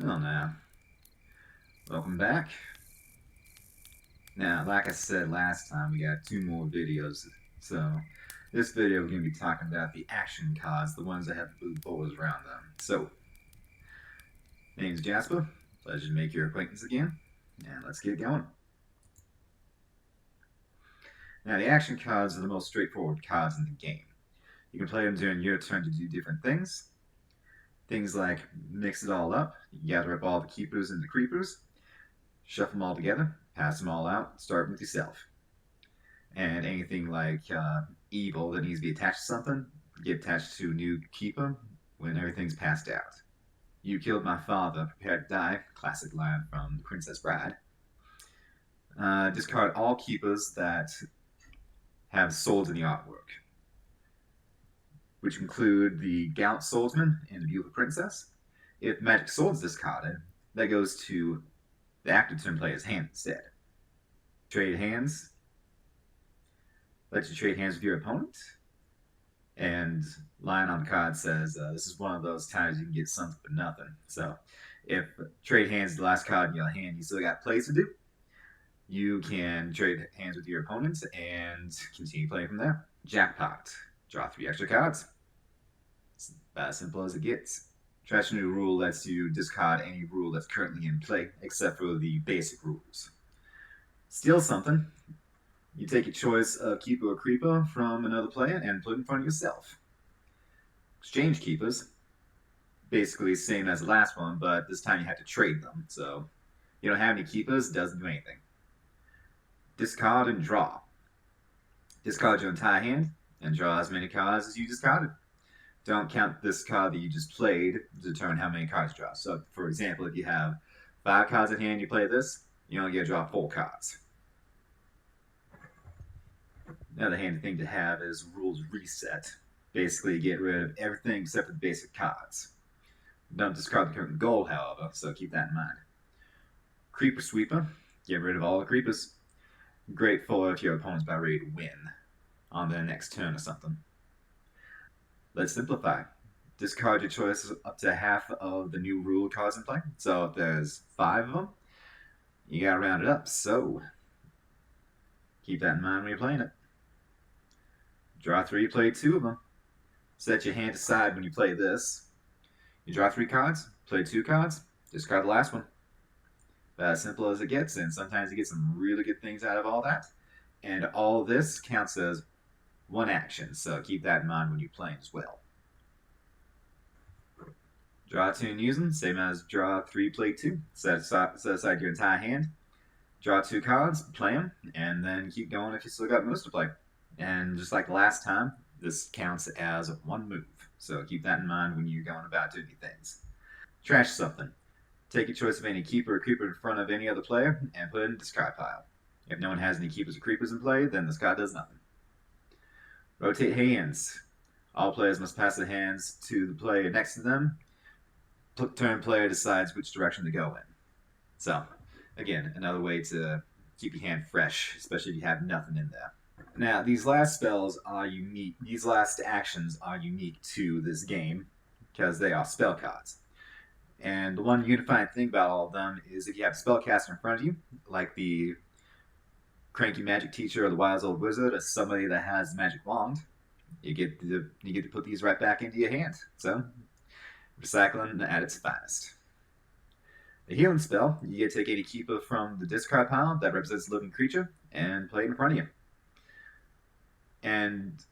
Well now, welcome back. Now, like I said last time, we got 2 more videos. So, this video we're going to be talking about the action cards, the ones that have blue borders around them. So, my name's Jasper. Pleasure to make your acquaintance again. And let's get going. Now, the action cards are the most straightforward cards in the game. You can play them during your turn to do different things. Things like mix it all up, gather up all the keepers and the creepers, shuffle them all together, pass them all out, start with yourself. And anything like evil that needs to be attached to something, get attached to a new keeper when everything's passed out. You killed my father, prepare to die, classic line from The Princess Bride. Discard all keepers that have swords in the artwork, which include the Gallant Swordsman and the Beautiful Princess. If Magic Sword's discarded, that goes to the active turn player's hand instead. Trade hands. Let you trade hands with your opponent. And line on the card says, this is one of those times you can get something for nothing. So if trade hands is the last card in your hand, you still got plays to do. You can trade hands with your opponent and continue playing from there. Jackpot. Draw 3 extra cards. It's about as simple as it gets. Trash new rule lets you discard any rule that's currently in play, except for the basic rules. Steal something. You take a choice of keeper or creeper from another player and put it in front of yourself. Exchange keepers. Basically same as the last one, but this time you have to trade them. So you don't have any keepers, doesn't do anything. Discard and draw. Discard your entire hand and draw as many cards as you discarded. Don't count this card that you just played to determine how many cards you draw. So, for example, if you have 5 cards in hand, you play this, you only get to draw 4 cards. Another handy thing to have is rules reset. Basically, get rid of everything except for the basic cards. Don't discard the current goal, however, so keep that in mind. Creeper Sweeper. Get rid of all the creepers. Great for if your opponent's about ready to win on their next turn or something. Let's simplify. Discard your choice up to half of the new rule cards in play. So if there's 5 of them, you gotta round it up. So keep that in mind when you're playing it. Draw 3, play 2 of them. Set your hand aside when you play this. You draw 3 cards, play 2 cards, discard the last one. About as simple as it gets, and sometimes you get some really good things out of all that. And all this counts as 1 action, so keep that in mind when you're playing as well. Draw 2 and use them, same as draw 3, play 2. Set aside your entire hand. Draw 2 cards, play them, and then keep going if you still got moves to play. And just like last time, this counts as 1 move, so keep that in mind when you're going about doing things. Trash something. Take your choice of any keeper or creeper in front of any other player and put it in the discard pile. If no one has any keepers or creepers in play, then this card does nothing. Rotate hands. All players must pass their hands to the player next to them. Turn player decides which direction to go in. So, again, another way to keep your hand fresh, especially if you have nothing in there. Now, these last spells are unique. These last actions are unique to this game because they are spell cards. And the one unifying thing about all of them is if you have a spellcaster in front of you, like the cranky magic teacher or the wise old wizard or somebody that has a magic wand, you get to put these right back into your hand. So, recycling at its finest. The healing spell, you get to take any keeper from the discard pile that represents a living creature and play it in front of you. And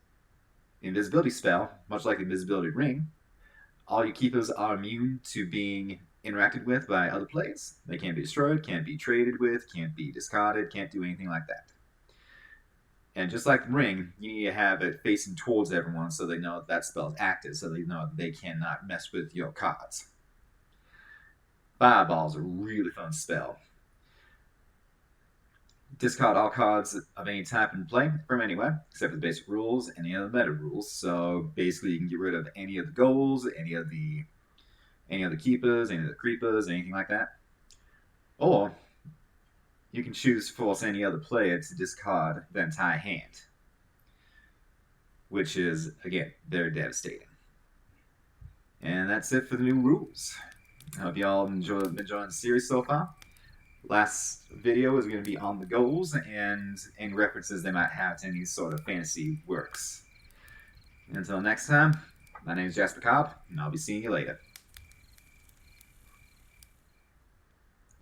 the invisibility spell, much like the invisibility ring, all your keepers are immune to being interacted with by other players. They can't be destroyed, can't be traded with, can't be discarded, can't do anything like that. And just like the ring, you need to have it facing towards everyone so they know that spell is active, so they know that they cannot mess with your cards. Fireball's a really fun spell. Discard all cards of any type in play from anywhere, except for the basic rules and any other meta rules. So basically, you can get rid of any of the goals, any of the keepers, any of the creepers, anything like that. Or you can choose to force any other player to discard the entire hand, which is, again, very devastating. And that's it for the new rules. I hope y'all been enjoying the series so far. Last video is going to be on the goals and any references they might have to any sort of fantasy works. Until next time, my name is Jasper Cobb, and I'll be seeing you later.